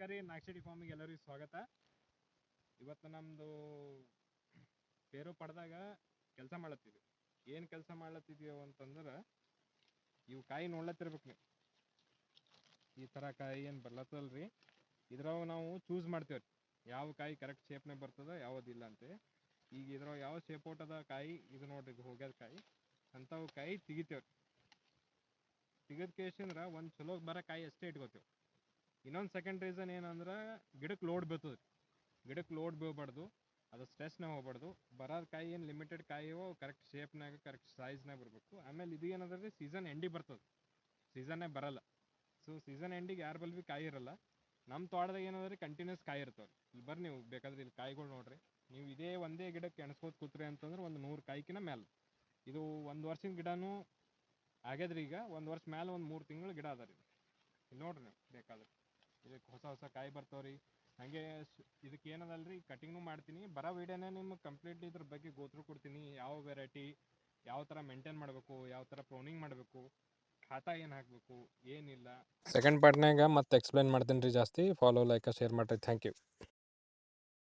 ನಮಸ್ಕಾರ ರೀ, ನಾಕ್ಷಡಿ ಫಾರ್ಮಿಗೆ ಎಲ್ಲರಿಗೂ ಸ್ವಾಗತ. ಇವತ್ತು ನಮ್ಮದು ಪೇರು ಪಡೆದಾಗ ಕೆಲಸ ಮಾಡತ್ತಿದ್ವಿ. ಏನು ಕೆಲಸ ಮಾಡ್ಲತ್ತಿದ್ವಿ ಅಂತಂದ್ರೆ, ಇವು ಕಾಯಿ ನೋಡ್ಲತ್ತಿರ್ಬೇಕು ನೀವು. ಈ ಥರ ಕಾಯಿ ಏನು ಬರ್ಲತ್ತಲ್ರಿ, ಇದ್ರಾಗ ನಾವು ಚೂಸ್ ಮಾಡ್ತೇವೆ ಯಾವ ಕಾಯಿ ಕರೆಕ್ಟ್ ಶೇಪ್ನಾಗ ಬರ್ತದೆ ಯಾವುದಿಲ್ಲ ಅಂತೇಳಿ. ಈಗ ಇದ್ರಾಗ ಯಾವ ಶೇಪ್ ಔಟದ ಕಾಯಿ ಇದು ನೋಡ್ರಿ, ಇದು ಹೋಗ್ಯದ ಕಾಯಿ ಅಂಥವು ಕಾಯಿ ತೆಗಿತೇವೆ. ತೆಗೆದ ಕೇಸಿಂದ್ರೆ ಒಂದು ಚಲೋ ಬರೋ ಕಾಯಿ ಅಷ್ಟೇ ಇಟ್ಕೋತೇವೆ. ಇನ್ನೊಂದು ಸೆಕೆಂಡ್ ರೀಸನ್ ಏನಂದ್ರೆ, ಗಿಡಕ್ಕೆ ಲೋಡ್ ಬೀಳ್ತದೆ. ಗಿಡಕ್ಕೆ ಲೋಡ್ ಬೀಳ್ಬಾರ್ದು, ಅದು ಸ್ಟ್ರೆಸ್ನಾಗ ಹೋಗ್ಬಾರ್ದು. ಬರೋದು ಕಾಯಿ ಏನು ಲಿಮಿಟೆಡ್ ಕಾಯಿಯೋ ಕರೆಕ್ಟ್ ಶೇಪ್ನಾಗ ಕರೆಕ್ಟ್ ಸೈಜ್ನಾಗ ಬರಬೇಕು. ಆಮೇಲೆ ಇದು ಏನಂದ್ರೆ ಸೀಸನ್ ಎಂಡಿಗೆ ಬರ್ತದೆ, ಸೀಸನ್ನೇ ಬರಲ್ಲ. ಸೊ ಸೀಸನ್ ಎಂಡಿಗೆ ಯಾರು ಬಲ್ ಭೀ ಕಾಯಿ ಇರಲ್ಲ. ನಮ್ಮ ತೋಟದಾಗ ಏನಂದ್ರೆ ಕಂಟಿನ್ಯೂಸ್ ಕಾಯಿ ಇರ್ತವೆ. ಇಲ್ಲಿ ಬರ್ರಿ ನೀವು ಬೇಕಾದ್ರೆ ಇಲ್ಲಿ ಕಾಯಿಗಳು ನೋಡ್ರಿ. ನೀವು ಇದೇ ಒಂದೇ ಗಿಡಕ್ಕೆ ಎಣಸ್ಕೋತ ಕೂತ್ರಿ ಅಂತಂದ್ರೆ ಒಂದು 100 ಕಾಯಿಕಿನ ಮೇಲೆ. ಇದು 1 ವರ್ಷದ ಗಿಡನೂ ಆಗ್ಯದ್ರಿ. ಈಗ 1 ವರ್ಷ ಮೇಲೆ ಒಂದು 3 ತಿಂಗಳು ಗಿಡ ಅದ ರೀ. ಇಲ್ಲಿ ನೋಡ್ರಿ ನೀವು ಬೇಕಾದ್ರೆ ಇದಕ್ಕೆ ಹೊಸ ಕಾಯಿ ಬರ್ತಾವ್ರಿ. ಹಾಗೆ ಇದಕ್ಕೆ ಏನದಲ್ರಿ, ಕಟಿಂಗ್ನು ಮಾಡ್ತೀನಿ. ಬರೋ ವೀಡಿಯೋನೇ ನಿಮ್ಗೆ ಕಂಪ್ಲೀಟ್ಲಿ ಇದ್ರ ಬಗ್ಗೆ ಗೋತ್ರು ಕೊಡ್ತೀನಿ. ಯಾವ ವೆರೈಟಿ, ಯಾವ ಥರ ಮೇಂಟೈನ್ ಮಾಡಬೇಕು, ಯಾವ ಥರ ಪ್ರೂನಿಂಗ್ ಮಾಡಬೇಕು, ಖಾತಾ ಏನು ಹಾಕಬೇಕು, ಏನಿಲ್ಲ. ಸೆಕೆಂಡ್ ಪಾರ್ಟ್ನಾಗ ಮತ್ತೆ ಎಕ್ಸ್ಪ್ಲೇನ್ ಮಾಡ್ತೀನಿ ರೀ ಜಾಸ್ತಿ. ಫಾಲೋ, ಲೈಕ್, ಶೇರ್ ಮಾಡಿರಿ. Thank you.